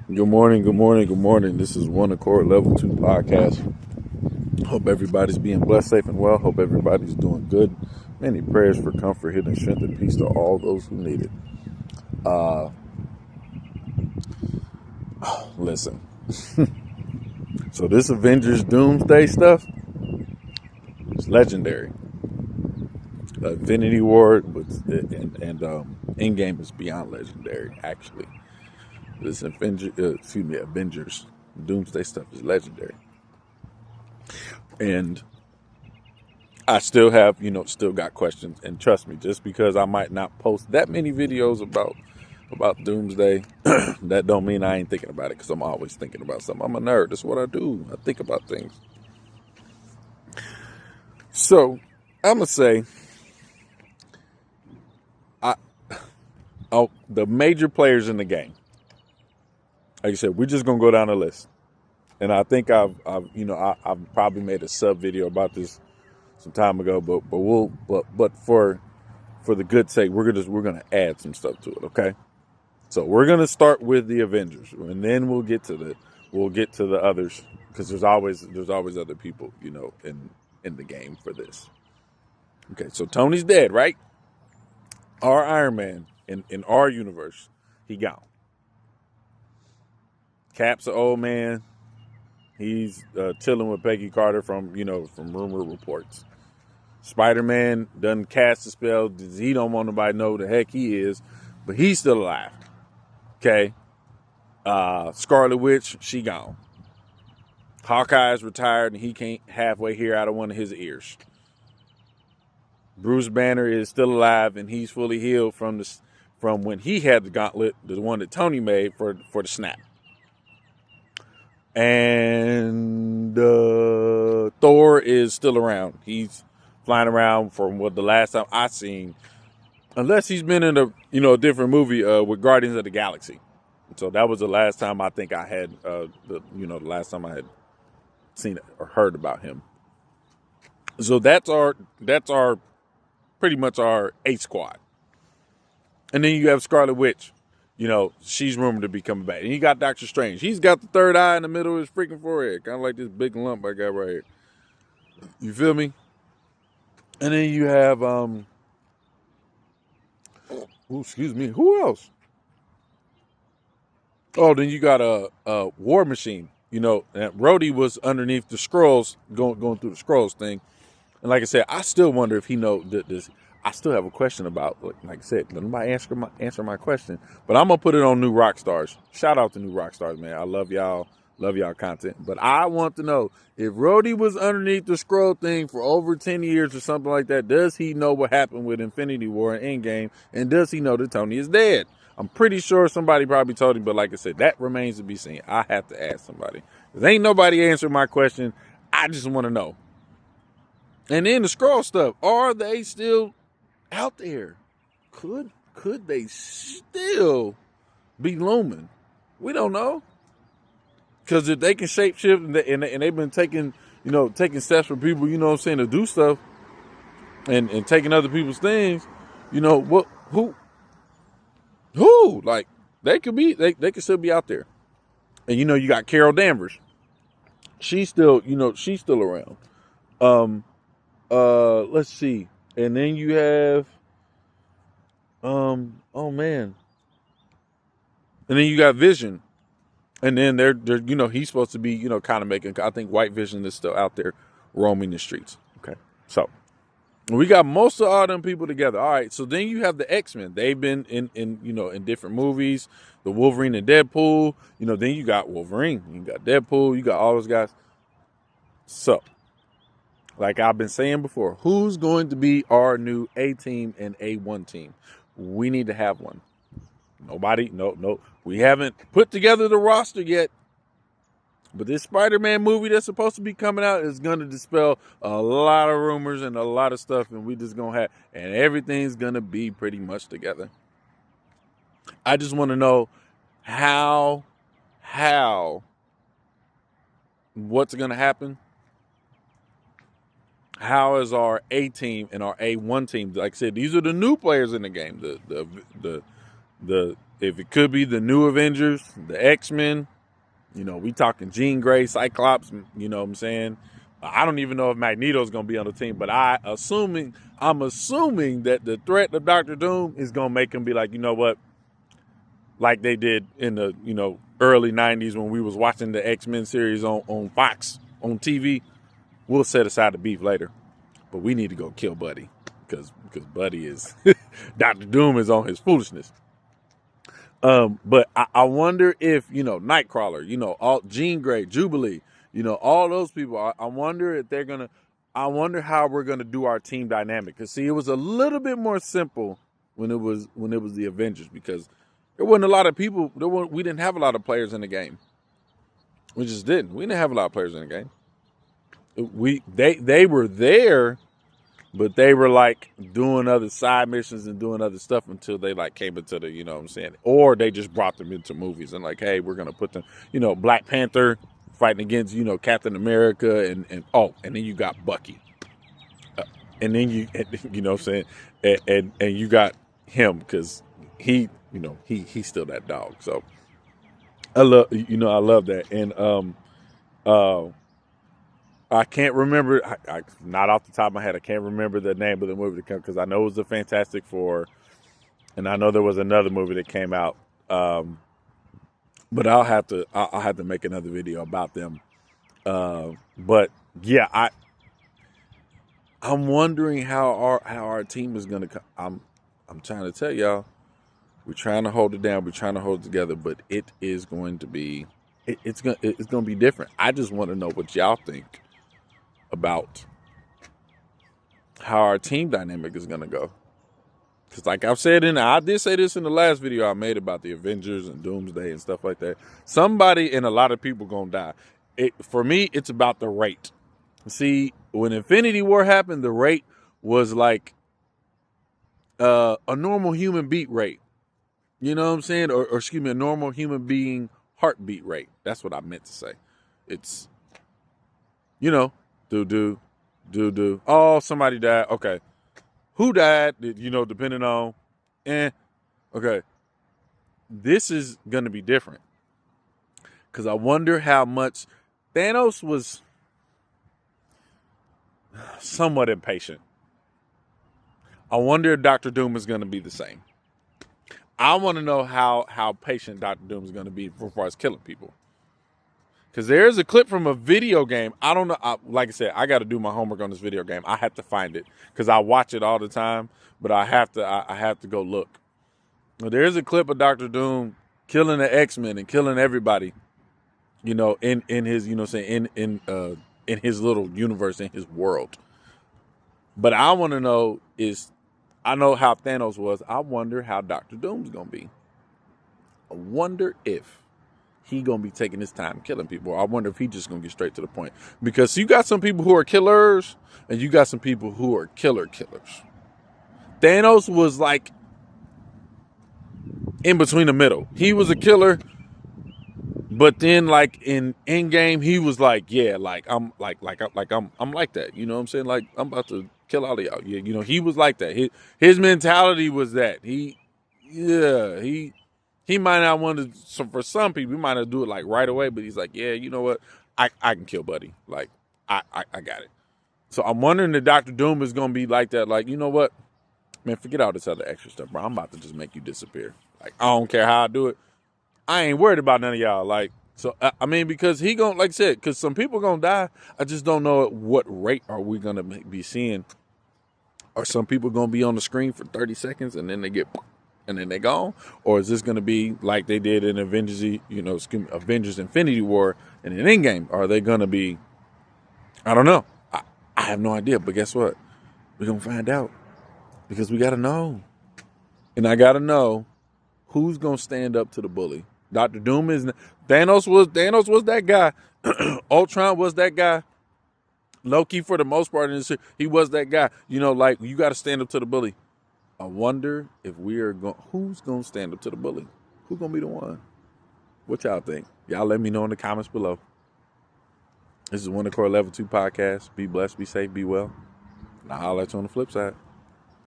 Good morning, good morning, good morning. This is One Accord Level 2 podcast. Hope everybody's being blessed, safe, and well. Hope everybody's doing good. Many prayers for comfort, healing, strength, and peace to all those who need it. Listen, so this Avengers Doomsday stuff is legendary. Infinity War and Endgame is beyond legendary, actually. This Avengers Doomsday stuff is legendary. And I still have, still got questions. And trust me, just because I might not post that many videos about Doomsday, that don't mean I ain't thinking about it, because I'm always thinking about something. I'm a nerd. That's what I do. I think about things. So I'm gonna say, the major players in the game. Like I said, we're just gonna go down the list. And I think I've probably made a sub video about this some time ago, but for the good sake, we're gonna add some stuff to it. Okay. So we're gonna start with the Avengers, and then we'll get to the others, because there's always other people, in the game for this. Okay, so Tony's dead, right? Our Iron Man in our universe, he gone. Cap's an old man. He's chilling with Peggy Carter from rumor reports. Spider-Man done cast a spell. He don't want nobody to know who the heck he is, but he's still alive. Okay. Scarlet Witch, she gone. Hawkeye's retired and he can't halfway hear out of one of his ears. Bruce Banner is still alive and he's fully healed from when he had the gauntlet, the one that Tony made for the snap. And Thor is still around. He's flying around from what the last time I seen, unless he's been in a different movie with Guardians of the Galaxy. So that was the last time I think I had the last time I had seen it or heard about him. So that's our pretty much our A squad. And then you have Scarlet Witch. She's rumored to be coming back. And you got Doctor Strange. He's got the third eye in the middle of his freaking forehead, kind of like this big lump I got right here. You feel me? And then you have excuse me, who else? Oh, then you got a War Machine. And Rhodey was underneath the scrolls, going through the scrolls thing. And like I said, I still wonder if he knows this. I still have a question about, like I said, nobody answer my question. But I'm gonna put it on New Rockstars. Shout out to New Rockstars, man. I love y'all content. But I want to know, if Rhodey was underneath the scroll thing for over 10 years or something like that, does he know what happened with Infinity War and Endgame? And does he know that Tony is dead? I'm pretty sure somebody probably told him, but like I said, that remains to be seen. I have to ask somebody. There ain't nobody answering my question. I just want to know. And then the scroll stuff, are they still out there? Could they still be looming? We don't know. Because if they can shapeshift and they've been taking steps for people, to do stuff and taking other people's things, like, they could still be out there. And you got Carol Danvers. She's still around. Let's see. And then you have oh man. And then you got Vision. And then they're he's supposed to be, kind of making, I think White Vision is still out there roaming the streets. Okay. So we got most of all them people together. All right. So then you have the X-Men. They've been in different movies. The Wolverine and Deadpool. Then you got Wolverine. You got Deadpool. You got all those guys. So, like I've been saying before, who's going to be our new A team and A1 team? We need to have one. Nobody, no. We haven't put together the roster yet. But this Spider-Man movie that's supposed to be coming out is going to dispel a lot of rumors and a lot of stuff. And we just going to and everything's going to be pretty much together. I just want to know what's going to happen. How is our A team and our A1 team? Like I said, these are the new players in the game. The if it could be the new Avengers, the X-Men, you know, we talking Jean Grey, Cyclops, you know what I'm saying? I don't even know if Magneto's going to be on the team, but I'm assuming that the threat of Doctor Doom is going to make him be like, you know what? Like they did in the, you know, early 90s when we was watching the X-Men series on Fox, on TV. We'll set aside the beef later, but we need to go kill Buddy because Buddy is, Doctor Doom is on his foolishness. But I wonder if, you know, Nightcrawler, you know, all Jean Grey, Jubilee, you know, all those people, I wonder if they're going to, I wonder how we're going to do our team dynamic. Cause see, it was a little bit more simple when it was the Avengers, because there wasn't a lot of people. We didn't have a lot of players in the game. We just didn't. We didn't have a lot of players in the game. They were there, but they were like doing other side missions and doing other stuff until they like came into the, you know what I'm saying? Or they just brought them into movies and like, hey, we're going to put them, you know, Black Panther fighting against, you know, Captain America and then you got Bucky. And then you know what I'm saying? And you got him because he, you know, he's still that dog. So I love that. And I can't remember. I not off the top of my head. I can't remember the name of the movie because I know it was the Fantastic Four, and I know there was another movie that came out. But I'll have to make another video about them. But yeah, I'm wondering how our team is gonna come. I'm trying to tell y'all, we're trying to hold it down. We're trying to hold it together, but it is going to be it's gonna be different. I just want to know what y'all think about how our team dynamic is going to go. Because like I've said, I did say this in the last video I made about the Avengers and Doomsday and stuff like that. Somebody and a lot of people going to die. For me, it's about the rate. See, when Infinity War happened, the rate was like a normal human beat rate. You know what I'm saying? Or excuse me, a normal human being heartbeat rate. That's what I meant to say. It's, you know, do. Oh, somebody died. Okay. Who died? You know, depending on. Okay. This is going to be different. Because I wonder how much Thanos was somewhat impatient. I wonder if Doctor Doom is going to be the same. I want to know how patient Doctor Doom is going to be as far as killing people. Because there's a clip from a video game. I don't know. Like I said, I got to do my homework on this video game. I have to find it because I watch it all the time. But I have to go look. There's a clip of Doctor Doom killing the X-Men and killing everybody. You know, in his, you know, saying in his little universe, in his world. But I want to know I know how Thanos was. I wonder how Doctor Doom's gonna be. I wonder if he gonna be taking his time killing people. I wonder if he just gonna get straight to the point. Because you got some people who are killers and you got some people who are killers. Thanos was like in between the middle. He was a killer, but then like in Endgame, he was like, yeah, like I'm like I'm like that. You know what I'm saying? Like I'm about to kill all of y'all. Yeah, you know, he was like that. His mentality was that. He might not want to, so for some people, he might not do it like right away, but he's like, yeah, you know what? I can kill Buddy. Like, I got it. So I'm wondering if Doctor Doom is going to be like that. Like, you know what? Man, forget all this other extra stuff, bro. I'm about to just make you disappear. Like, I don't care how I do it. I ain't worried about none of y'all. Like, so, I mean, because he going to, like I said, because some people going to die. I just don't know at what rate are we going to be seeing. Are some people going to be on the screen for 30 seconds and then they get... and then they gone? Or is this going to be like they did in Avengers Infinity War and in Endgame? Are they going to be, I don't know. I have no idea, but guess what? We're going to find out because we got to know. And I got to know who's going to stand up to the bully. Dr. Doom is, Thanos was that guy. Ultron was that guy. Loki, for the most part, he was that guy. You know, like, you got to stand up to the bully. I wonder if who's going to stand up to the bully? Who's going to be the one? What y'all think? Y'all let me know in the comments below. This is Wonder Core Level 2 Podcast. Be blessed, be safe, be well. And I'll let you on the flip side.